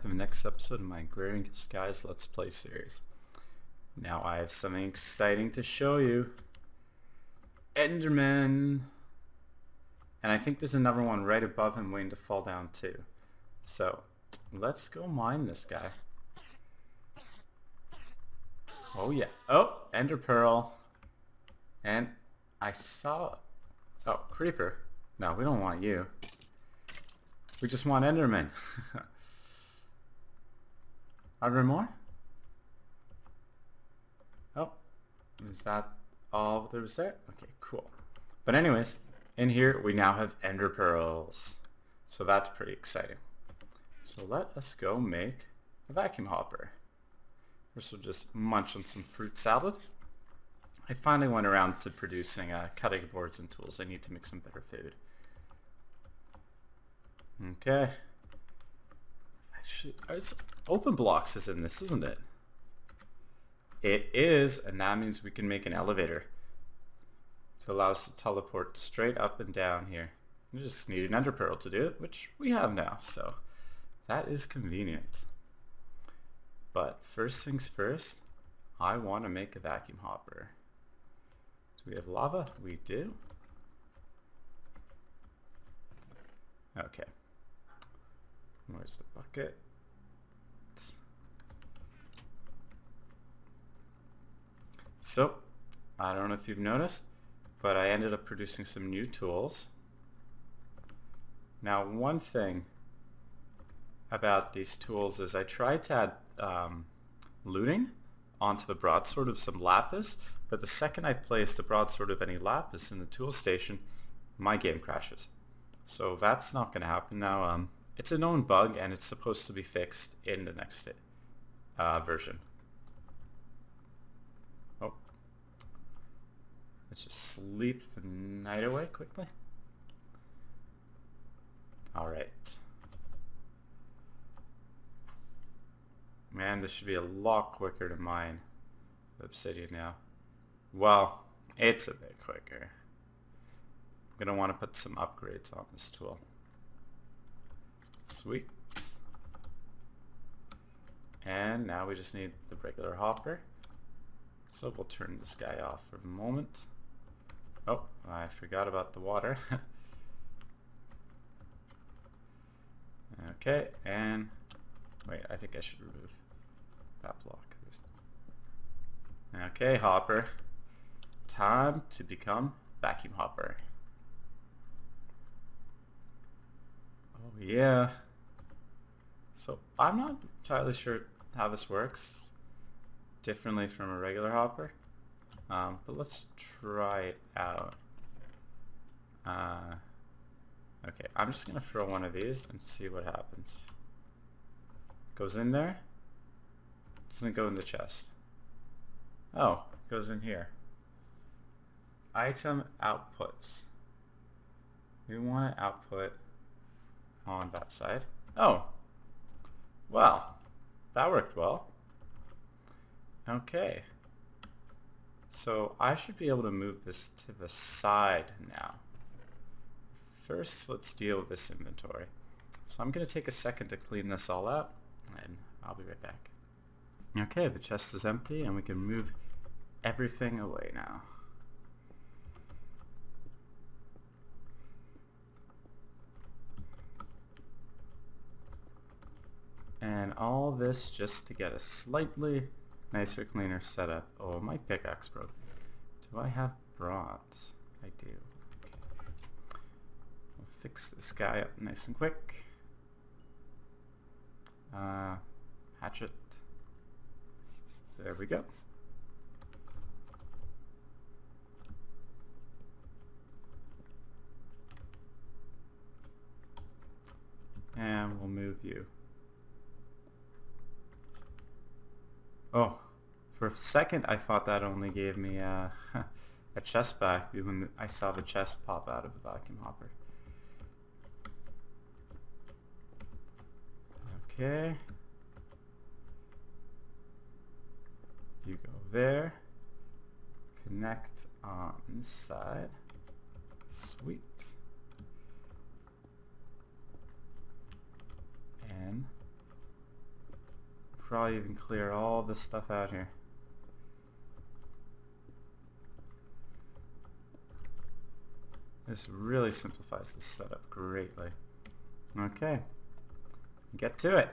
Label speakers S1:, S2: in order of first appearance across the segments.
S1: to the next episode of my Agrarian Skies Let's Play series. Now I have something exciting to show you. Endermen! And I think there's another one right above him waiting to fall down too. So, let's go mine this guy. Oh yeah. Oh! Enderpearl. And I saw... Oh, creeper. No, we don't want you. We just want Endermen. Are there more? Oh, is that all there was there? Okay, cool. But anyways, in here we now have Enderpearls. So that's pretty exciting. So let us go make a vacuum hopper. This will just munch on some fruit salad. I finally went around to producing cutting boards and tools. I need to make some better food. Okay. Actually, open blocks is in this, isn't it? It is, and that means we can make an elevator to allow us to teleport straight up and down here. We just need an enderpearl to do it, which we have now, so that is convenient. But first things first, I want to make a vacuum hopper. Do we have lava? We do. Okay. Where's the bucket? So, I don't know if you've noticed, but I ended up producing some new tools. Now, one thing about these tools is I tried to add looting onto the broadsword of some lapis, but the second I placed a broadsword of any lapis in the tool station, my game crashes. So that's not going to happen now. It's a known bug and it's supposed to be fixed in the next version. Oh. Let's just sleep the night away quickly. Alright. Man, this should be a lot quicker to mine obsidian now. Well, it's a bit quicker. I'm going to want to put some upgrades on this tool. Sweet. And now we just need the regular hopper. So we'll turn this guy off for a moment. Oh, I forgot about the water. Okay, and wait, I think I should remove that block. Okay, hopper. Time to become vacuum hopper. Oh yeah. So I'm not entirely sure how this works differently from a regular hopper, but let's try it out. Okay, I'm just gonna throw one of these and see what happens. Goes in there. Doesn't go in the chest. Oh, goes in here. Item outputs. We want to output on that side. Oh, well, that worked well. Okay, so I should be able to move this to the side now. First, let's deal with this inventory. So I'm going to take a second to clean this all out, and I'll be right back. Okay, the chest is empty, and we can move everything away now. And all this just to get a slightly nicer, cleaner setup. Oh, my pickaxe broke. Do I have bronze? I do. Okay. We'll fix this guy up nice and quick. Hatchet. There we go. And we'll move you. Oh, for a second I thought that only gave me a chest back when I saw the chest pop out of the vacuum hopper. Okay. You go there. Connect on this side. Sweet. And probably even clear all this stuff out here. This really simplifies this setup greatly. Okay, get to it.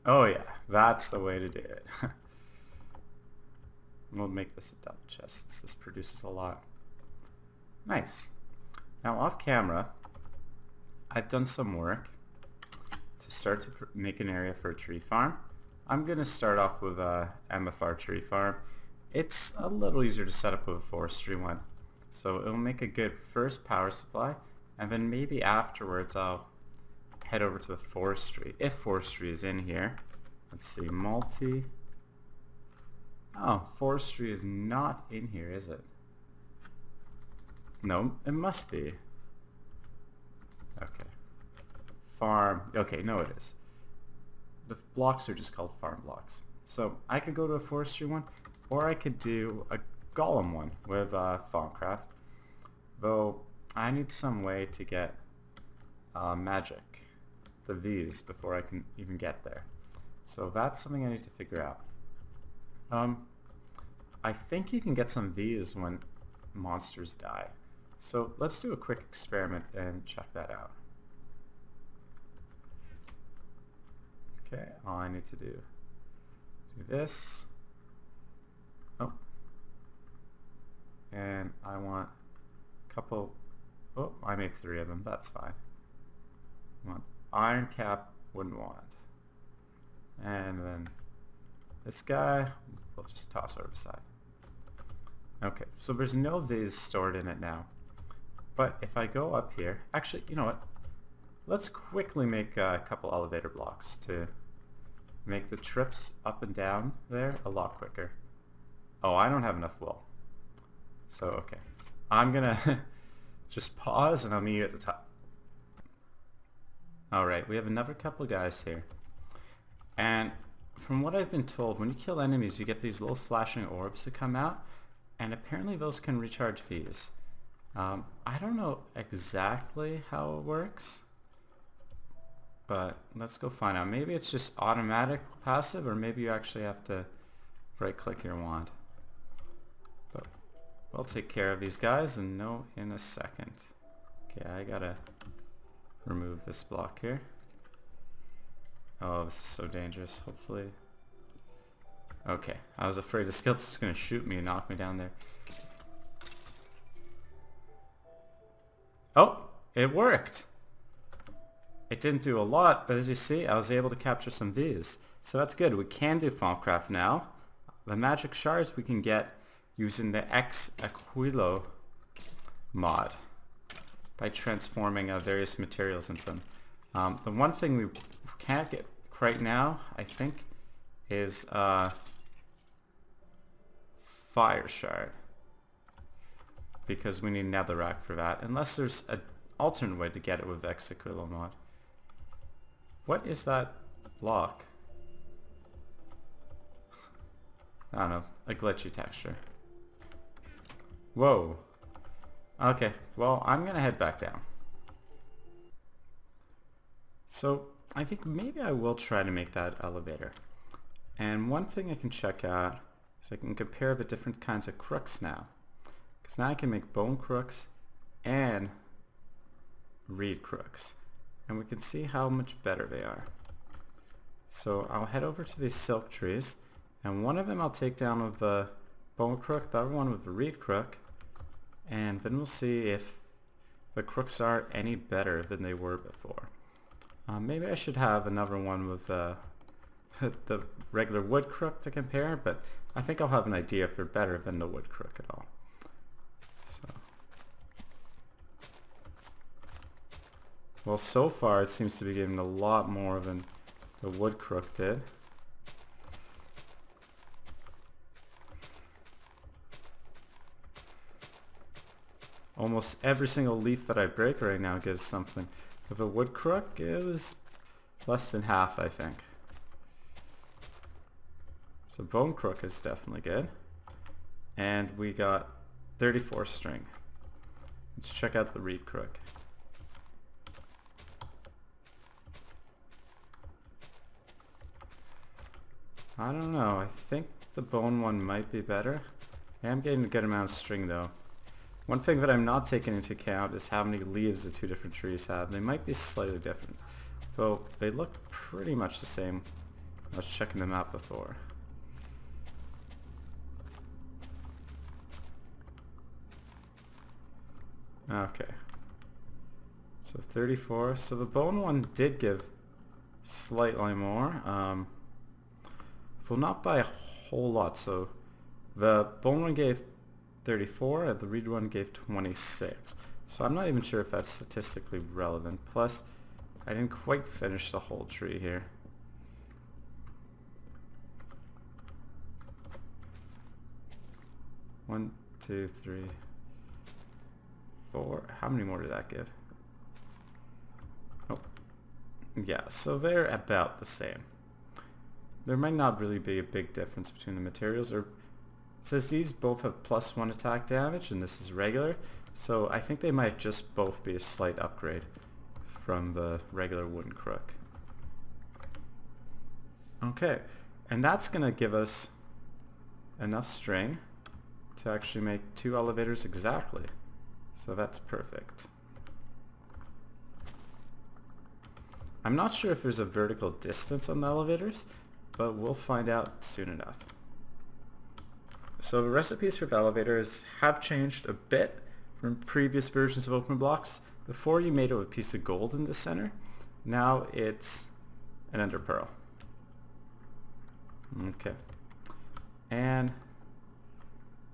S1: Oh yeah, that's the way to do it. We'll make this a double chest since this produces a lot. Nice. Now off camera, I've done some work to start to make an area for a tree farm. I'm going to start off with a MFR tree farm. It's a little easier to set up with a forestry one. So it'll make a good first power supply, and then maybe afterwards I'll head over to the forestry, if forestry is in here. Let's see, multi. Oh, forestry is not in here, is it? No, it must be. Okay. Farm. Okay, no it is. The blocks are just called farm blocks. So I could go to a forestry one, or I could do a golem one with Farmcraft. Though I need some way to get magic, the V's, before I can even get there. So that's something I need to figure out. I think you can get some V's when monsters die. So let's do a quick experiment and check that out. Okay, all I need to do this. Oh. And I want a couple, oh, I made 3 of them, that's fine. I want iron cap, wooden wand. And then this guy, we'll just toss over beside. Okay, so there's no Viz stored in it now. But if I go up here, actually, you know what? Let's quickly make a couple elevator blocks to make the trips up and down there a lot quicker. Oh, I don't have enough wool. So, okay. I'm gonna just pause and I'll meet you at the top. Alright, we have another couple guys here. And from what I've been told, when you kill enemies, you get these little flashing orbs that come out, and apparently those can recharge V's. I don't know exactly how it works, but let's go find out. Maybe it's just automatic passive, or maybe you actually have to right-click your wand. But we'll take care of these guys and know in a second. Okay, I gotta remove this block here. Oh, this is so dangerous, hopefully. Okay, I was afraid the skeleton was going to shoot me and knock me down there. Oh, it worked! It didn't do a lot, but as you see, I was able to capture some V's. So that's good. We can do Farmcraft now. The magic shards we can get using the X Aquilo mod by transforming various materials into them. The one thing we can't get right now, I think, is fire shard, because we need netherrack for that, unless there's an alternate way to get it with Exaquilo mod. What is that block? I don't know, a glitchy texture. Whoa. Okay, well, I'm gonna head back down. So I think maybe I will try to make that elevator. And one thing I can check out is I can compare the different kinds of crooks now. Because now I can make bone crooks and reed crooks. And we can see how much better they are. So I'll head over to these silk trees, and one of them I'll take down with the bone crook, the other one with the reed crook, and then we'll see if the crooks are any better than they were before. Maybe I should have another one with the regular wood crook to compare, but I think I'll have an idea if they're better than the wood crook at all. So, well, so far it seems to be giving a lot more than the wood crook did. Almost every single leaf that I break right now gives something. With a wood crook, it was less than half, I think. So bone crook is definitely good. And we got 34 string. Let's check out the reed crook. I don't know, I think the bone one might be better. I am getting a good amount of string though. One thing that I'm not taking into account is how many leaves the two different trees have. They might be slightly different, though they look pretty much the same. I was checking them out before. Okay. So 34. So the bone one did give slightly more. Well, not by a whole lot. So the bone one gave 34 and the reed one gave 26. So I'm not even sure if that's statistically relevant. Plus, I didn't quite finish the whole tree here. One, two, three, four. How many more did that give? Oh, yeah, so they're about the same. There might not really be a big difference between the materials. Or it says these both have +1 attack damage and this is regular, so I think they might just both be a slight upgrade from the regular wooden crook. Okay, and that's gonna give us enough string to actually make 2 elevators exactly. So that's perfect. I'm not sure if there's a vertical distance on the elevators, but we'll find out soon enough. So the recipes for the elevators have changed a bit from previous versions of openblocks. Before you made it with a piece of gold in the center. Now it's an enderpearl. Okay. And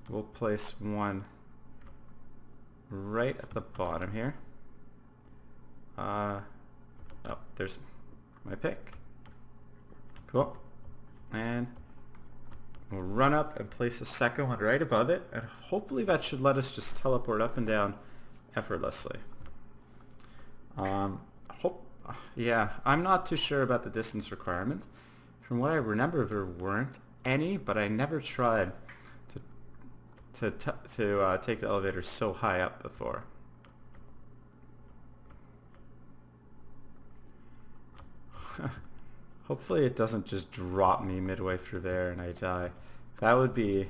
S1: we'll place one right at the bottom here. Oh, there's my pick. Cool. And we'll run up and place a second one right above it, and hopefully that should let us just teleport up and down effortlessly. Yeah, I'm not too sure about the distance requirements. From what I remember, there weren't any, but I never tried to take the elevator so high up before. Hopefully it doesn't just drop me midway through there and I die. That would be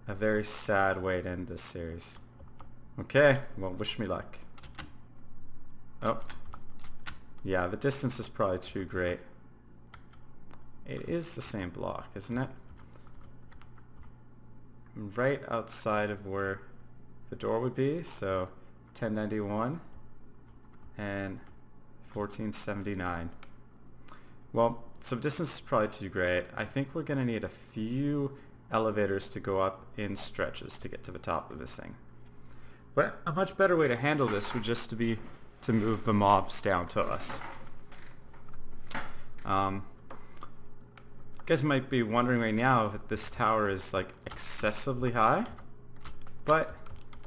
S1: a very sad way to end this series. Okay, well, wish me luck. Oh. Yeah, the distance is probably too great. It is the same block, isn't it? Right outside of where the door would be, so 1091 and 1479. Well, so distance is probably too great. I think we're going to need a few elevators to go up in stretches to get to the top of this thing. But a much better way to handle this would just be to move the mobs down to us. You guys might be wondering right now if this tower is like excessively high, but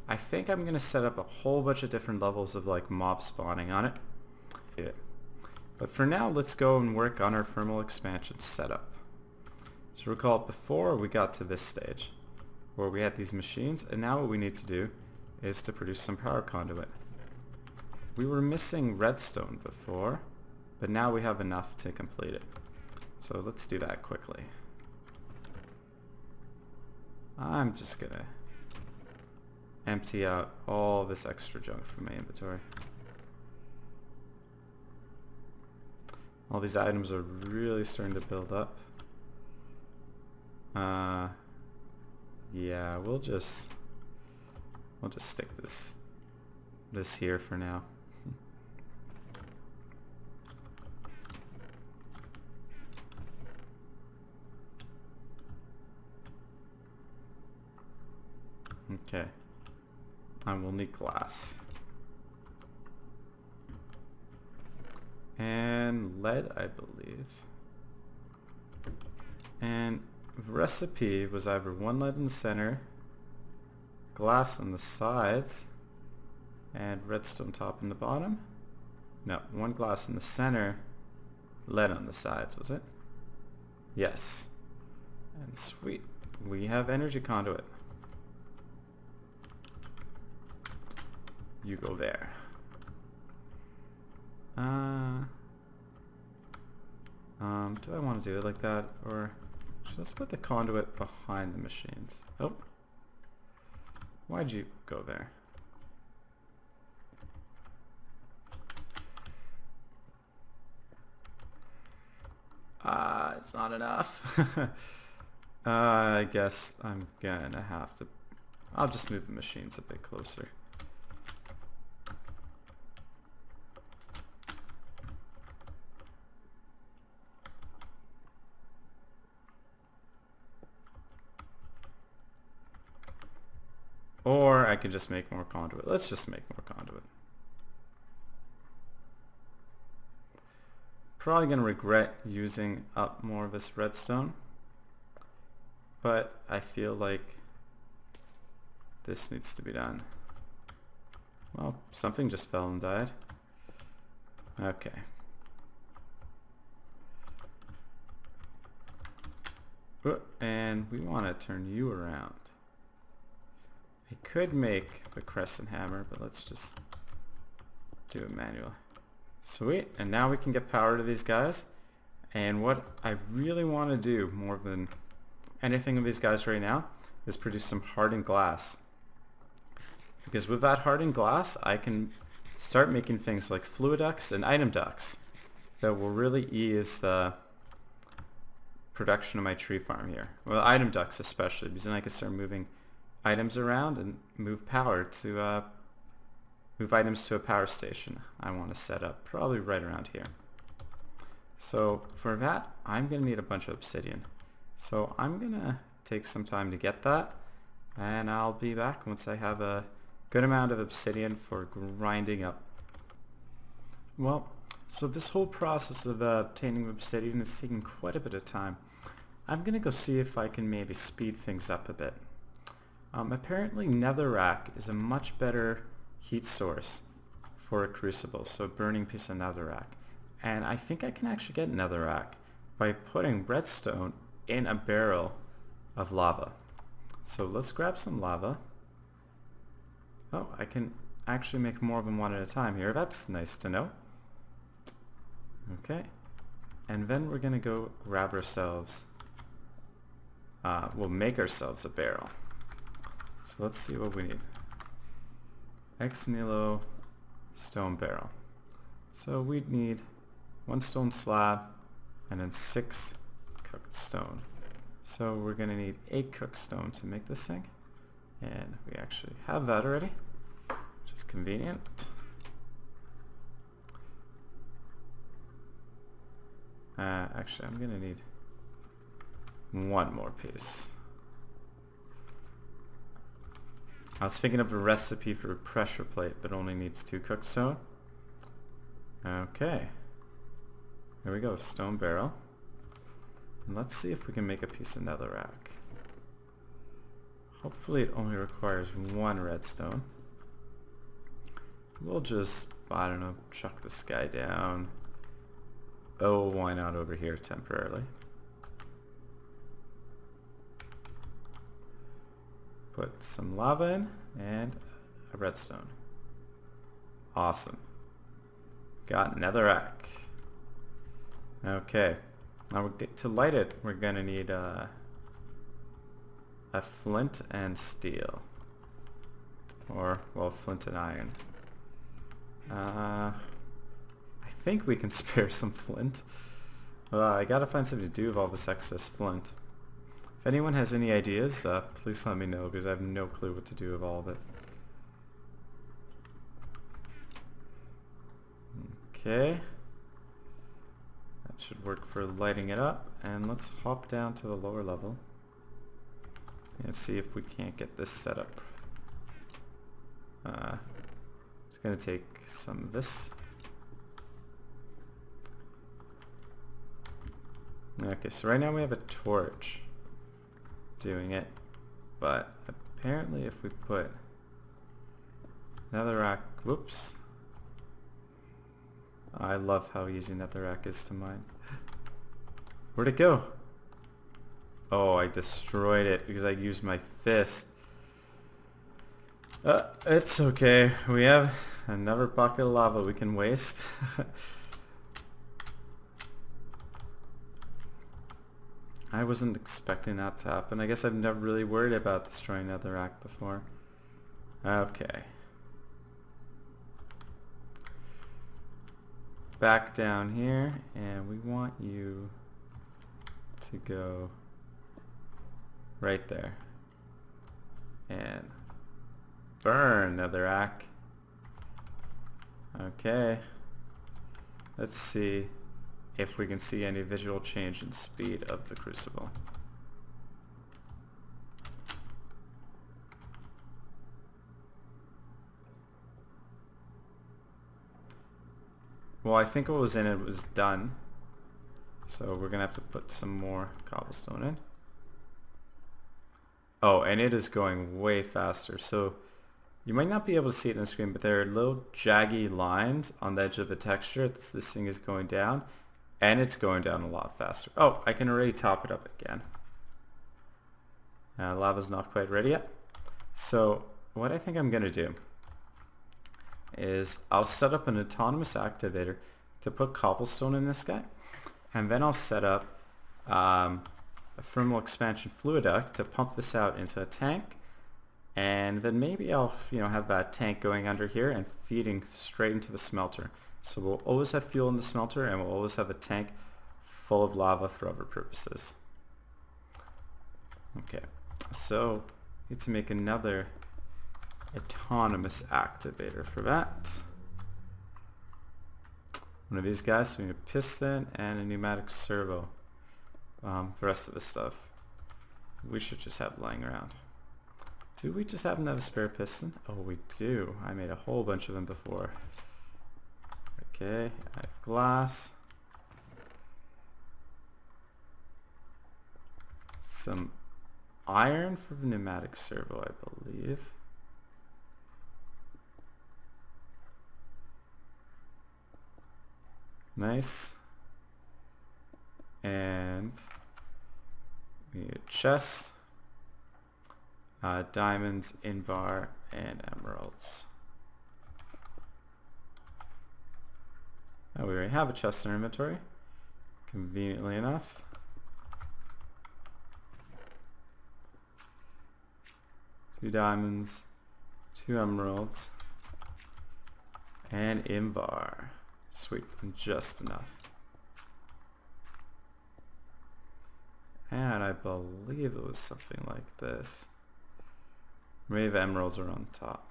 S1: I think I'm going to set up a whole bunch of different levels of like mob spawning on it. But for now, let's go and work on our thermal expansion setup. So recall before we got to this stage where we had these machines, and now what we need to do is to produce some power conduit. We were missing redstone before, but now we have enough to complete it. So let's do that quickly. I'm just gonna empty out all this extra junk from my inventory. All these items are really starting to build up. Yeah, we'll just stick this here for now. Okay. And we'll need glass. And lead, I believe. And the recipe was either 1 lead in the center, glass on the sides, and redstone top and the bottom. No, 1 glass in the center, lead on the sides, was it? Yes. And sweet, we have energy conduit. you go there. Do I want to do it like that, or let's put the conduit behind the machines? Oh, why'd you go there? It's not enough. I guess I'm gonna have to. I'll just move the machines a bit closer. Or I could just make more conduit. Let's just make more conduit. Probably going to regret using up more of this redstone, but I feel like this needs to be done. Well, something just fell and died. Okay. And we want to turn you around. I could make the crescent hammer, but let's just do it manually. Sweet, and now we can get power to these guys. And what I really want to do more than anything of these guys right now is produce some hardened glass. Because with that hardened glass, I can start making things like fluid ducts and item ducts that will really ease the production of my tree farm here. Well, item ducts especially, because then I can start moving items around and move power to move items to a power station I want to set up probably right around here. So for that I'm gonna need a bunch of obsidian, so I'm gonna take some time to get that, and I'll be back once I have a good amount of obsidian for grinding up. Well, so this whole process of obtaining obsidian is taking quite a bit of time. I'm gonna go see if I can maybe speed things up a bit. Apparently netherrack is a much better heat source for a crucible, so a burning piece of netherrack. And I think I can actually get netherrack by putting redstone in a barrel of lava. So let's grab some lava. Oh, I can actually make more than one at a time here. That's nice to know. Okay. And then we're going to go grab ourselves, we'll make ourselves a barrel. So let's see what we need. Ex nihilo stone barrel. So we'd need 1 stone slab and then 6 cooked stone. So we're going to need 8 cooked stone to make this thing. And we actually have that already, which is convenient. Actually, I'm going to need 1 more piece. I was thinking of a recipe for a pressure plate that only needs 2 cooked stone. Okay. There we go, stone barrel. And let's see if we can make a piece of netherrack. Hopefully it only requires 1 redstone. We'll just, I don't know, chuck this guy down. Oh, why not over here temporarily? Put some lava in and a redstone. Awesome. Got netherrack. Okay. Now to light it, we're gonna need a flint and steel. Or, well, flint and iron. I think we can spare some flint. I gotta find something to do with all this excess flint. If anyone has any ideas, please let me know, because I have no clue what to do with all of it. Okay. That should work for lighting it up. And let's hop down to the lower level and see if we can't get this set up. Just going to take some of this. Okay, so right now we have a torch doing it, but apparently if we put netherrack, whoops, I love how easy netherrack is to mine. Where'd it go? Oh, I destroyed it because I used my fist. It's okay. We have another bucket of lava we can waste. I wasn't expecting that to happen. I guess I've never really worried about destroying netherrack before. Okay. Back down here, and we want you to go right there. And burn netherrack. Okay. Let's see if we can see any visual change in speed of the crucible. Well, I think what was in it was done. So we're gonna have to put some more cobblestone in. Oh, and it is going way faster. So you might not be able to see it on the screen, but there are little jaggy lines on the edge of the texture. This thing is going down, and it's going down a lot faster. Oh, I can already top it up again. Lava's not quite ready yet. So what I think I'm going to do is I'll set up an autonomous activator to put cobblestone in this guy, and then I'll set up a thermal expansion fluid duct to pump this out into a tank, and then maybe I'll have that tank going under here and feeding straight into the smelter. So we'll always have fuel in the smelter, and we'll always have a tank full of lava for other purposes. Okay, so need to make another autonomous activator for that. One of these guys, so we need a piston and a pneumatic servo. The rest of the stuff we should just have lying around. Do we just happen to have a spare piston? Oh, we do. I made a whole bunch of them before. Okay, I have glass. Some iron for the pneumatic servo, I believe. Nice. And we need a chest, diamonds, invar, and emeralds. Oh, we already have a chest in our inventory, conveniently enough. Two diamonds, two emeralds, and invar. Sweet, just enough. And I believe it was something like this. Maybe the emeralds are on top.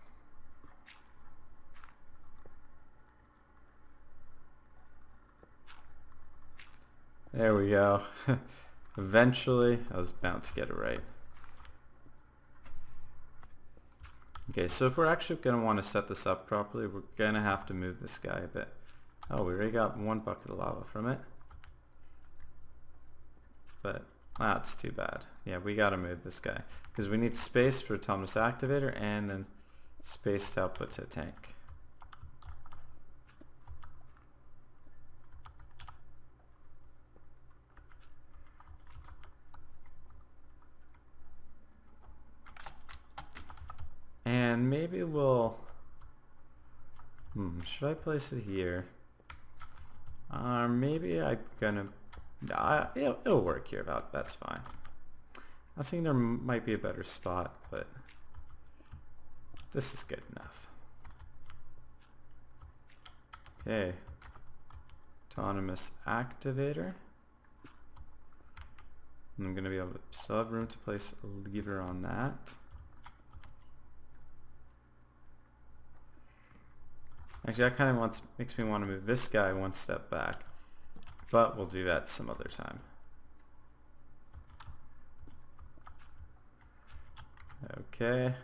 S1: There we go. Eventually, I was bound to get it right. Okay, so if we're actually going to want to set this up properly, we're going to have to move this guy a bit. Oh, we already got one bucket of lava from it. But that's too bad. Yeah, we got to move this guy, because we need space for autonomous activator and then space to output to a tank. And maybe we'll... should I place it here? Maybe I'm gonna... it'll work here, that's fine. I was thinking there might be a better spot, but this is good enough. Okay. Autonomous activator. And I'm gonna be able to still have room to place a lever on that. Actually, that kind of makes me want to move this guy one step back, but we'll do that some other time. Okay.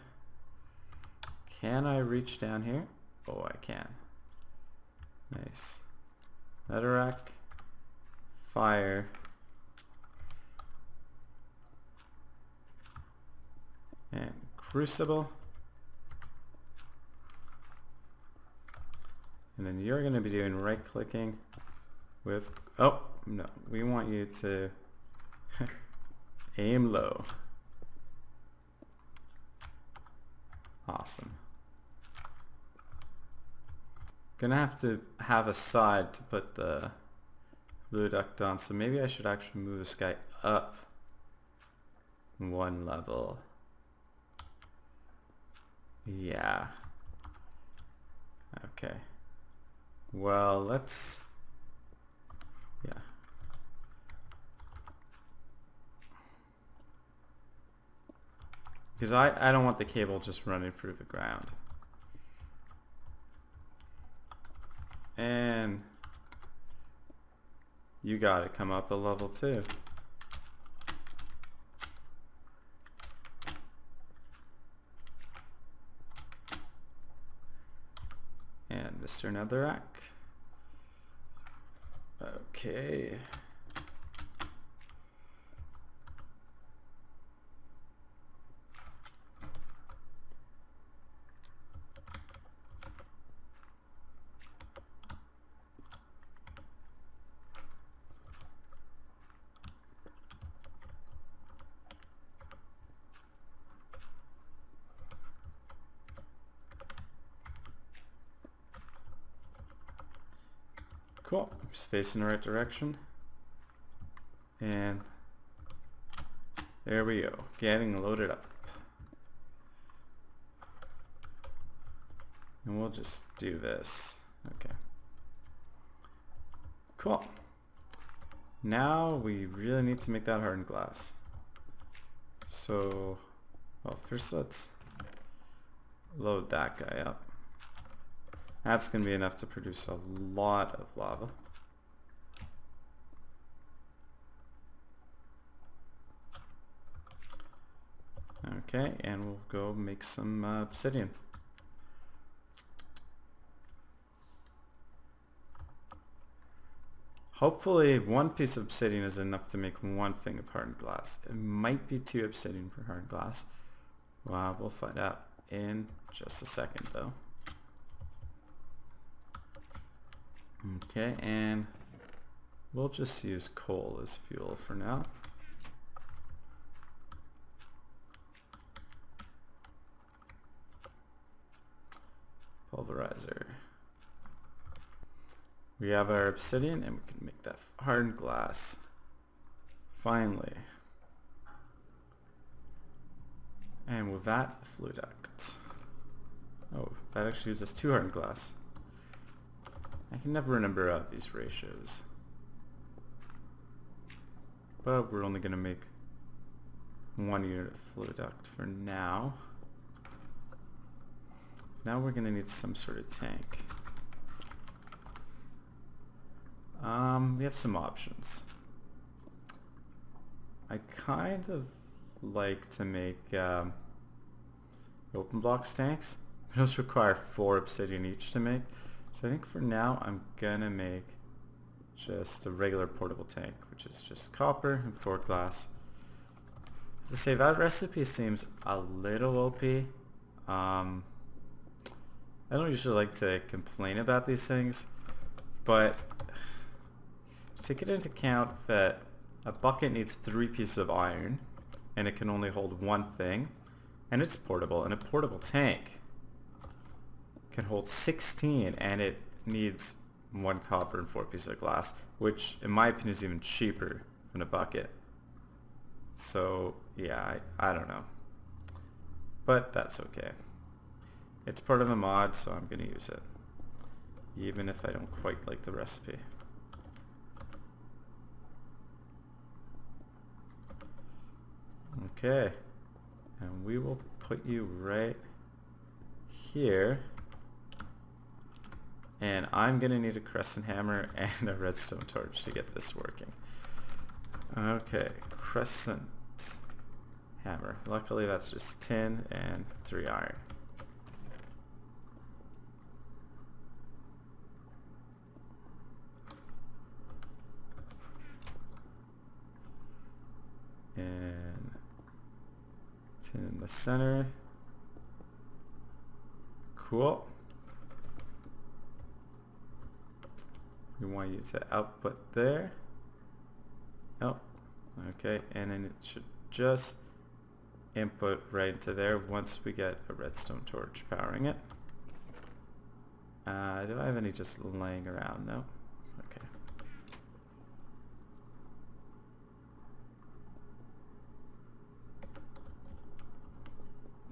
S1: Can I reach down here? Oh, I can. Nice. Netherrack. Fire. And crucible. And then you're going to be doing right clicking with, oh no, we want you to aim low. Awesome. Gonna have to have a side to put the blue duct on, so maybe I should actually move this guy up one level. Yeah. Okay. Well, let's... yeah. Because I don't want the cable just running through the ground. And you gotta come up a level too. And Mr. Netherrack. Okay. Cool, just facing the right direction. And there we go, getting loaded up. And we'll just do this. Okay. Cool. Now we really need to make that hardened glass. So, well, first let's load that guy up. That's going to be enough to produce a lot of lava. Okay, and we'll go make some obsidian. Hopefully one piece of obsidian is enough to make one thing of hardened glass. It might be 2 obsidian for hardened glass. Well, we'll find out in just a second though. Okay, and we'll just use coal as fuel for now. Pulverizer. We have our obsidian and we can make that hardened glass. Finally. And with that, flue duct. Oh, that actually gives us 2 hardened glass. I can never remember these ratios. But we're only going to make 1 unit of flue duct for now. Now we're going to need some sort of tank. We have some options. I kind of like to make open blocks tanks. Those require 4 obsidian each to make. So I think for now I'm gonna make just a regular portable tank, which is just copper and 4 glass. To say that recipe seems a little OP. I don't usually like to complain about these things, but take it into account that a bucket needs 3 pieces of iron and it can only hold 1 thing, and it's portable, and a portable tank can hold 16 and it needs 1 copper and 4 pieces of glass, which in my opinion is even cheaper than a bucket. So yeah, I don't know, but that's okay. It's part of the mod, so I'm gonna use it even if I don't quite like the recipe. Okay, and we will put you right here. And I'm gonna need a crescent hammer and a redstone torch to get this working. Okay, crescent hammer. Luckily that's just tin and 3 iron. And tin in the center. Cool. We want you to output there. Oh, okay, and then it should just input right into there once we get a redstone torch powering it. Do I have any just laying around? No? Okay.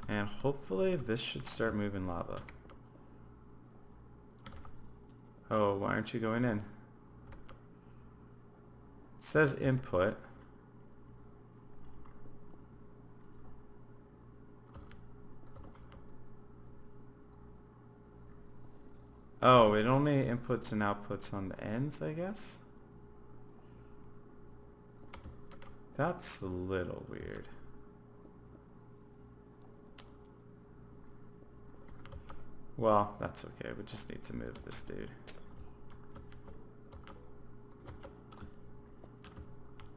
S1: And hopefully this should start moving lava. Oh, why aren't you going in? It says input. Oh, it only inputs and outputs on the ends, I guess? That's a little weird. Well, that's okay. We just need to move this dude.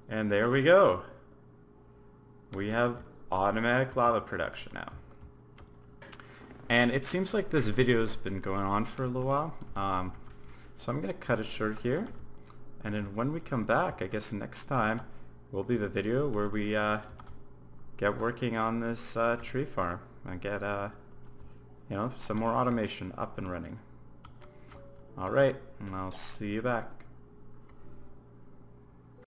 S1: And there we go. We have automatic lava production now. And it seems like this video has been going on for a little while. So I'm going to cut it short here. And then when we come back, I guess next time will be the video where we get working on this tree farm and get you know, some more automation up and running. Alright, I'll see you back.